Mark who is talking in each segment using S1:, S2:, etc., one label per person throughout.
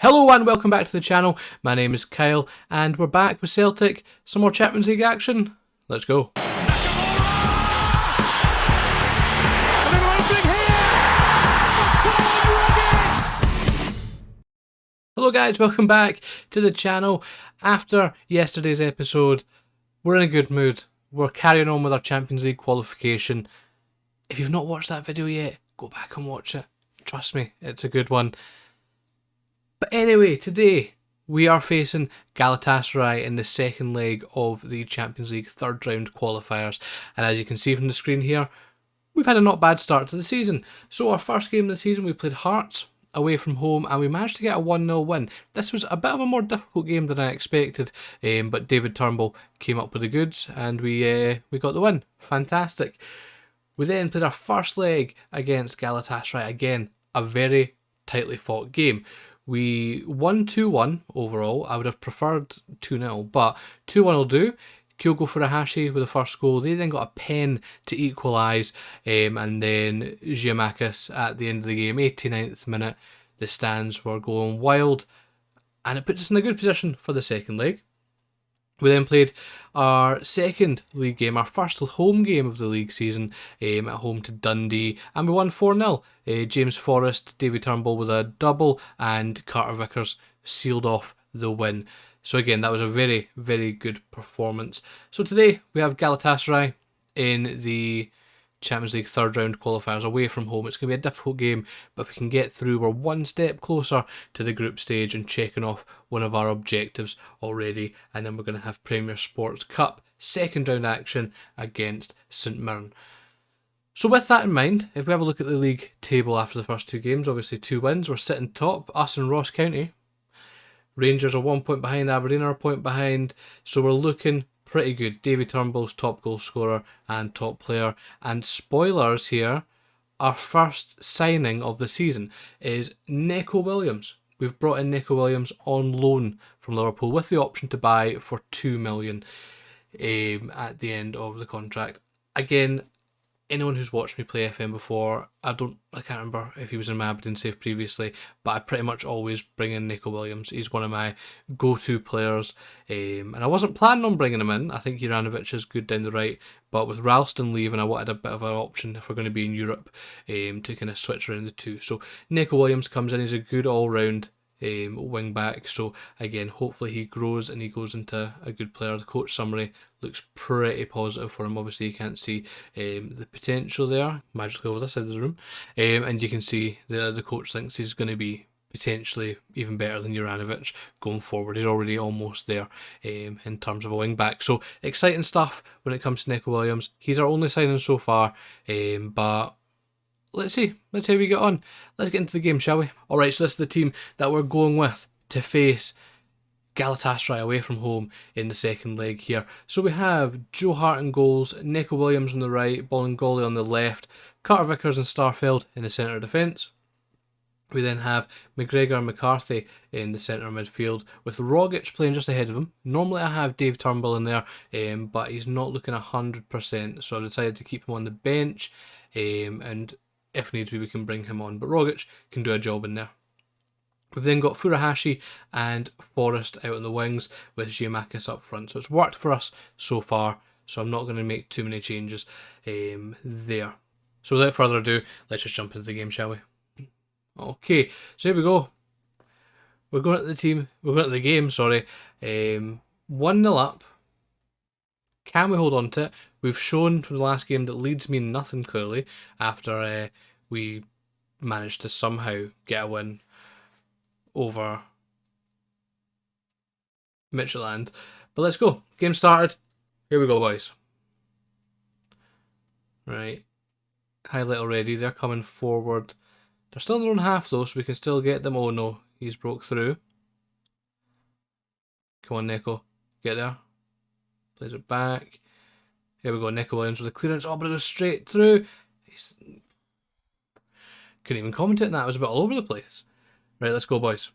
S1: Hello and welcome back to the channel. My name is Kyle and we're back with Celtic. Some more Champions League action. Let's go. Hello guys, welcome back to the channel. After yesterday's episode, we're in a good mood. We're carrying on with our Champions League qualification. If you've not watched that video yet, go back and watch it. Trust me, it's a good one. But anyway, today we are facing Galatasaray in the second leg of the Champions League third round qualifiers. And as you can see from the screen here, we've had a not bad start to the season. So our first game of the season, we played Hearts away from home and we managed to get a 1-0 win. This was a bit of a more difficult game than I expected, but David Turnbull came up with the goods and we got the win. Fantastic. We then played our first leg against Galatasaray. Again, a very tightly fought game. We won 2-1 overall. I would have preferred 2-0, but 2-1 will do. Kyogo Furuhashi with the first goal. They then got a pen to equalise, and then Giamakis at the end of the game, 89th minute, the stands were going wild, and it puts us in a good position for the second leg. We then played our second league game, our first home game of the league season, at home to Dundee, and we won 4-0. James Forrest, Davy Turnbull with a double, and Carter Vickers sealed off the win. So again, that was a very, very good performance. So today we have Galatasaray in the Champions League third round qualifiers away from home. It's going to be a difficult game, but if we can get through, we're one step closer to the group stage and checking off one of our objectives already. And then we're going to have Premier Sports Cup second round action against St Mirren. So with that in mind, if we have a look at the league table after the first two games, obviously 2 wins, we're sitting top, us and Ross County. Rangers are 1 point behind, Aberdeen are a point behind, so we're looking pretty good. Davy Turnbull's top goal scorer and top player. And spoilers here, our first signing of the season is Neco Williams. We've brought in Neco Williams on loan from Liverpool with the option to buy for $2 million at the end of the contract. Again, anyone who's watched me play FM before, I can't remember if he was in my Aberdeen save previously, but I pretty much always bring in Neco Williams. He's one of my go-to players, and I wasn't planning on bringing him in. I think Juranovic is good down the right, but with Ralston leaving, I wanted a bit of an option if we're going to be in Europe to kind of switch around the two. So Neco Williams comes in, he's a good all-round wing back, so again, hopefully he grows and he goes into a good player. The coach summary looks pretty positive for him. Obviously you can't see the potential there magically over this side of the room, and you can see the coach thinks he's going to be potentially even better than Juranovic going forward. He's already almost there in terms of a wing back, so exciting stuff when it comes to Neco Williams. He's our only signing so far, but let's see how we get on. Let's get into the game, shall we? Alright, so this is the team that we're going with to face Galatasaray away from home in the second leg here. So we have Joe Hart in goals, Neco Williams on the right, Bolingoli on the left, Carter Vickers and Starfelt in the centre of defence. We then have McGregor and McCarthy in the centre midfield with Rogic playing just ahead of him. Normally I have Dave Turnbull in there, but he's not looking 100%, so I decided to keep him on the bench, and if need be, we can bring him on. But Rogic can do a job in there. We've then got Furuhashi and Forrest out on the wings with Giamakis up front. So it's worked for us so far, so I'm not going to make too many changes there. So without further ado, let's just jump into the game, shall we? Okay, so here we go. We're going at the game, sorry. 1-0 up. Can we hold on to it? We've shown from the last game that Leeds mean nothing clearly after we managed to somehow get a win over Midtjylland. But let's go. Game started. Here we go, boys. Right. Highlight already. They're coming forward. They're still in their own half though, so we can still get them. Oh no, he's broke through. Come on, Neco. Get there. Plays it back. Here we go, Neco Williams with the clearance. Oh, but it was straight through. Couldn't even commentate on that. It was a bit all over the place. Right, let's go, boys.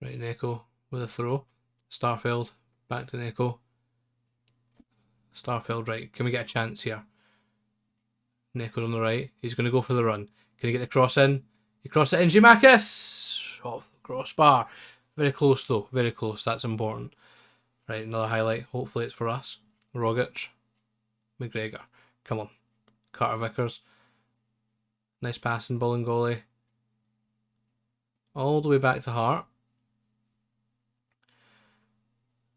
S1: Right, Neco with a throw. Starfelt. Back to Neco. Starfelt, right. Can we get a chance here? Neco's on the right. He's going to go for the run. Can he get the cross in? He crossed it in. Giamakis! Off crossbar. Very close though, very close. That's important. Right, another highlight. Hopefully it's for us. Rogic. McGregor. Come on. Carter Vickers. Nice passing, Bolingoli. All the way back to Hart.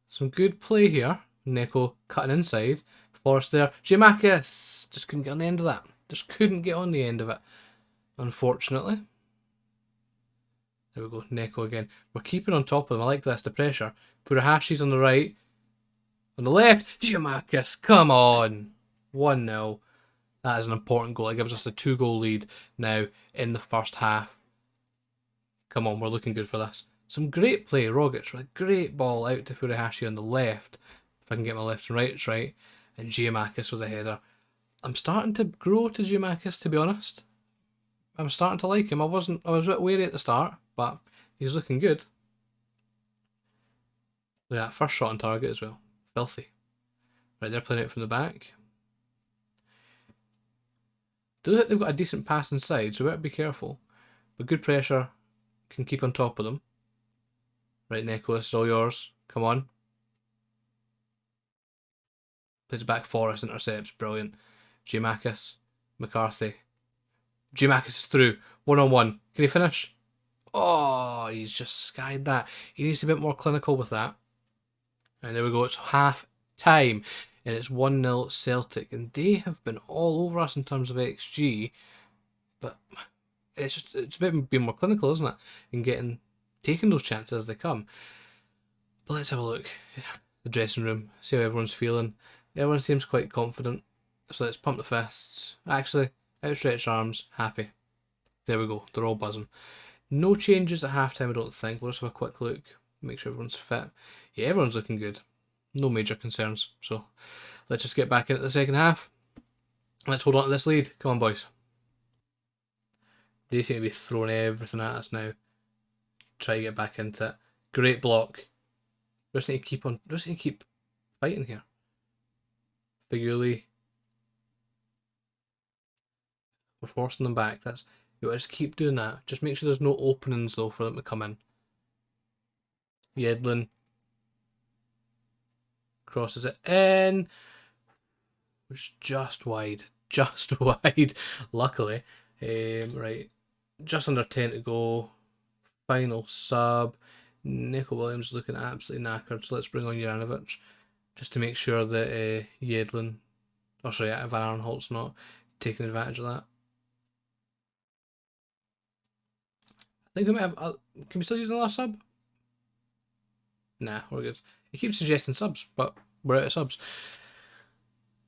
S1: Some good play here. Neko cutting inside. Forrest there. Giamakis just couldn't get on the end of that. Just couldn't get on the end of it, unfortunately. There we go. Neko again. We're keeping on top of them. I like this. The pressure. Furuhashi's on the right. On the left. Giamakis. Come on. 1-0. That is an important goal. It gives us a 2-goal lead now in the first half. Come on. We're looking good for this. Some great play. Rogic. A great ball out to Furuhashi on the left. If I can get my left and rights right. And Giamakis was a header. I'm starting to grow to Giamakis, to be honest. I'm starting to like him. I was a bit wary at the start, but he's looking good. Look at that first shot on target as well. Filthy. Right, they're playing it from the back. They look like they've got a decent pass inside, so we better be careful. But good pressure. Can keep on top of them. Right, Neko, this is all yours. Come on. Plays it back, Forrest intercepts. Brilliant. Giamakis. McCarthy. Giamakis is through. 1-on-1. Can he finish? Oh, he's just skied that. He needs to be a bit more clinical with that. And there we go. It's half time. And it's 1-0 Celtic. And they have been all over us in terms of XG. But it's a bit being more clinical, isn't it? Taking those chances as they come. But let's have a look. The dressing room. See how everyone's feeling. Everyone seems quite confident. So let's pump the fists. Actually, outstretched arms. Happy. There we go. They're all buzzing. No changes at halftime, I don't think. We'll just have a quick look. Make sure everyone's fit. Yeah, everyone's looking good. No major concerns. So let's just get back into the second half. Let's hold on to this lead. Come on, boys. They seem to be throwing everything at us now. Try to get back into it. Great block. We just need to keep fighting here. Figurely. We're forcing them back. Just keep doing that. Just make sure there's no openings though for them to come in. Yedlin crosses it in. It's just wide. Just wide. Luckily. Right. Just under 10 to go. Final sub. Nico Williams looking absolutely knackered. So let's bring on Juranovic. Just to make sure that Van Arnholt's not taking advantage of that. I think we might have... can we still use the last sub? Nah, we're good. He keeps suggesting subs, but we're out of subs.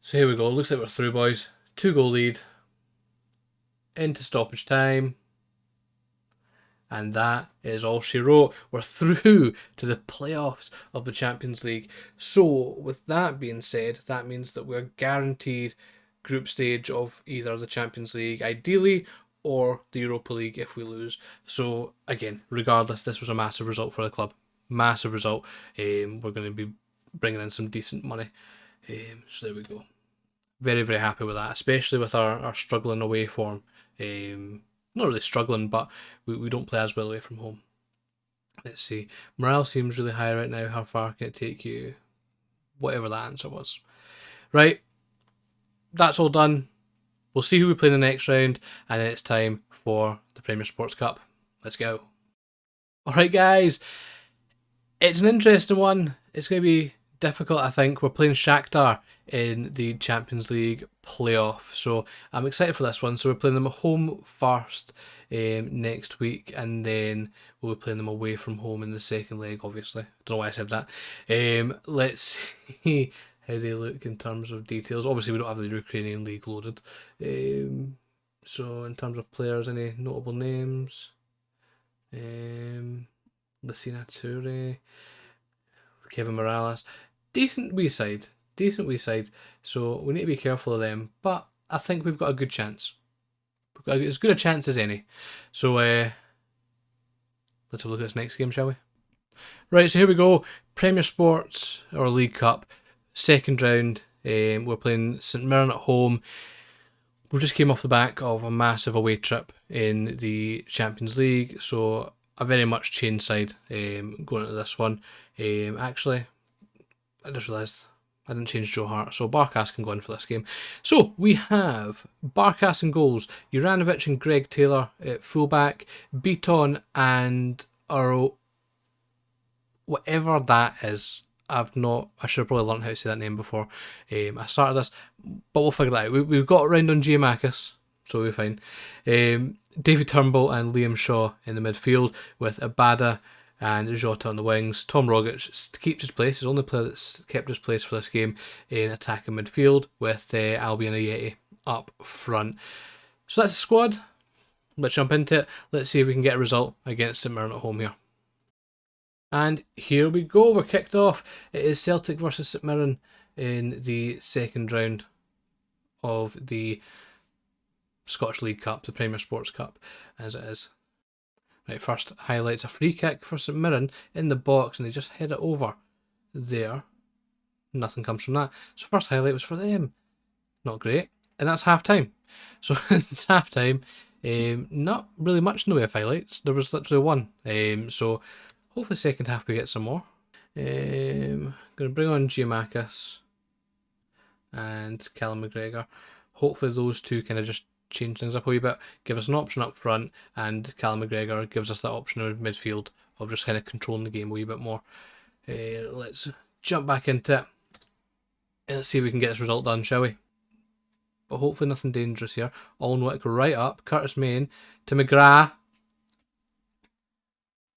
S1: So here we go. Looks like we're through, boys. 2-goal lead. Into stoppage time. And that is all she wrote. We're through to the playoffs of the Champions League. So, with that being said, that means that we're guaranteed group stage of either the Champions League, ideally, or the Europa League if we lose. So, again, regardless, this was a massive result for the club. Massive result. We're going to be bringing in some decent money. So, there we go. Very, very happy with that, especially with our struggling away form. Not really struggling, but we don't play as well away from home. Let's see. Morale seems really high right now. How far can it take you? Whatever that answer was. Right. That's all done. We'll see who we play in the next round, and then it's time for the Premier Sports Cup. Let's go. Alright, guys. It's an interesting one. It's going to be difficult, I think. We're playing Shakhtar in the Champions League playoff, so I'm excited for this one. So we're playing them at home first next week, and then we'll be playing them away from home in the second leg, obviously. Don't know why I said that. Let's see how they look in terms of details. Obviously we don't have the Ukrainian league loaded. So in terms of players, any notable names? Lucina Toure, Kevin Morales. Decent wee side. So we need to be careful of them. But I think we've got a good chance. We've got as good a chance as any. So let's have a look at this next game, shall we? Right, so here we go. Premier Sports, or League Cup. Second round. We're playing St Mirren at home. We just came off the back of a massive away trip in the Champions League. So a very much changed side going into this one. Actually, I just realised I didn't change Joe Hart, so Barkas can go in for this game. So we have Barkas in goals, Juranovic and Greg Taylor at fullback, Beaton and Earl, whatever that is. I should have probably learned how to say that name before I started this, but we'll figure that out. We've got around on Giamakis, so we'll be fine. David Turnbull and Liam Shaw in the midfield with Abada and Jota on the wings. Tom Rogic keeps his place. He's the only player that's kept his place for this game in attacking midfield with Albion Ayeti up front. So that's the squad. Let's jump into it. Let's see if we can get a result against St Mirren at home here. And here we go, we're kicked off. It is Celtic versus St Mirren in the second round of the Scottish League Cup, the Premier Sports Cup, as it is. Right, first highlights a free kick for St Mirren in the box, and they just head it over there. Nothing comes from that. So first highlight was for them. Not great. And that's half time. So it's half time. Not really much in the way of highlights. There was literally one. So hopefully second half we get some more. Going to bring on Giamakis and Callum McGregor. Hopefully those two kind of just change things up a wee bit, give us an option up front, and Callum McGregor gives us that option in midfield of just kind of controlling the game a wee bit more. Let's jump back into it and let's see if we can get this result done, shall we? But hopefully nothing dangerous here. Alnwick right up, Curtis Main to McGrath.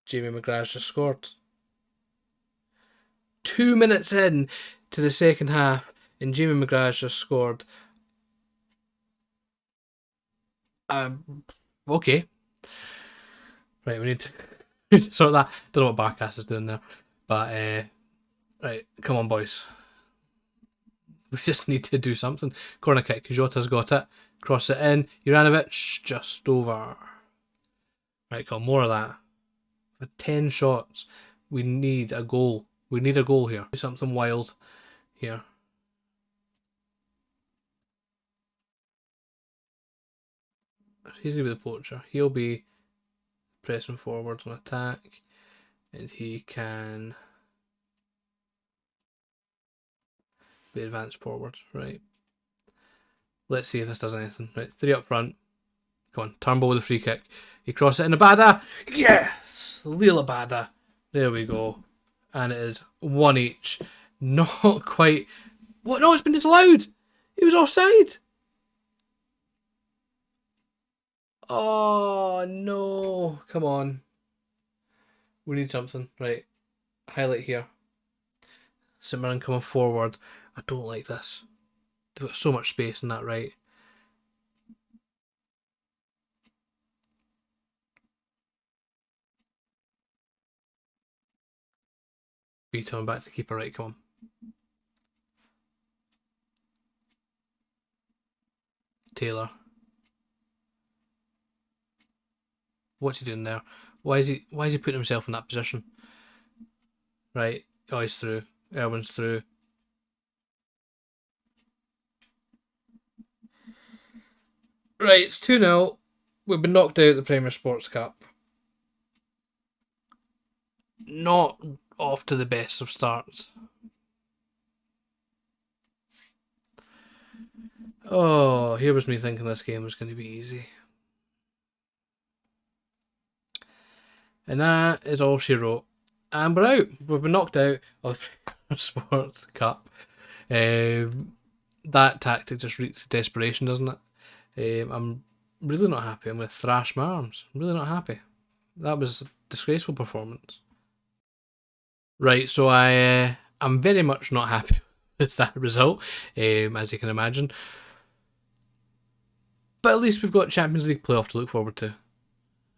S1: Jamie McGrath's just scored. 2 minutes in to the second half, and Jamie McGrath's just scored. Okay. Right, we need to sort that. Don't know what Barkas is doing there. But, right, come on, boys. We just need to do something. Corner kick, Jota's got it. Cross it in. Juranovic, just over. Right, come on, more of that. For 10 shots, we need a goal. We need a goal here. Do something wild here. He's going to be the poacher. He'll be pressing forward on attack. And he can be advanced forward. Right. Let's see if this does anything. Right, 3 up front. Come on, Turnbull with a free kick. He crosses it in Abada. Yes! Lil Abada. There we go. And it is 1 each. Not quite. What? No, it's been disallowed. He was offside. Oh, no. Come on. We need something. Right. Highlight here. St Mirren coming forward. I don't like this. They've got so much space in that right. Beaton back to keeper right, come on. Taylor. What's he doing there? Why is he putting himself in that position? Right. Oh, he's through. Erwin's through. Right, it's 2-0. We've been knocked out of the Premier Sports Cup. Not off to the best of starts. Oh, here was me thinking this game was going to be easy. And that is all she wrote. And we're out. We've been knocked out of the Sports Cup. That tactic just reeks of desperation, doesn't it? I'm really not happy. I'm going to thrash my arms. I'm really not happy. That was a disgraceful performance. Right, so I'm very much not happy with that result, as you can imagine. But at least we've got Champions League playoff to look forward to.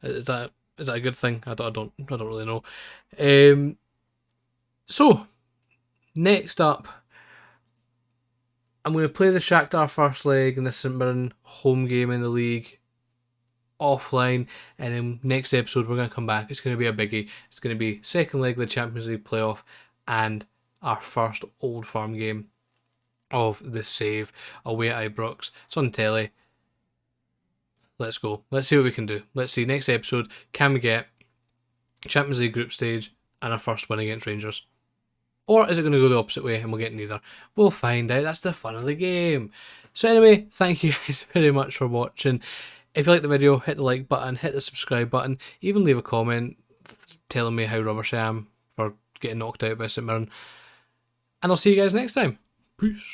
S1: Is that a good thing? I don't really know. So next up, I'm going to play the Shakhtar first leg in the St Mirren home game in the league offline, and then next episode we're going to come back. It's going to be a biggie. It's going to be second leg of the Champions League playoff and our first Old Firm game of the save away at Ibrox. It's on telly. Let's go. Let's see what we can do. Let's see. Next episode, can we get Champions League group stage and our first win against Rangers? Or is it going to go the opposite way and we'll get neither? We'll find out. That's the fun of the game. So anyway, thank you guys very much for watching. If you like the video, hit the like button, hit the subscribe button, even leave a comment telling me how rubbish I am for getting knocked out by St Mirren. And I'll see you guys next time. Peace.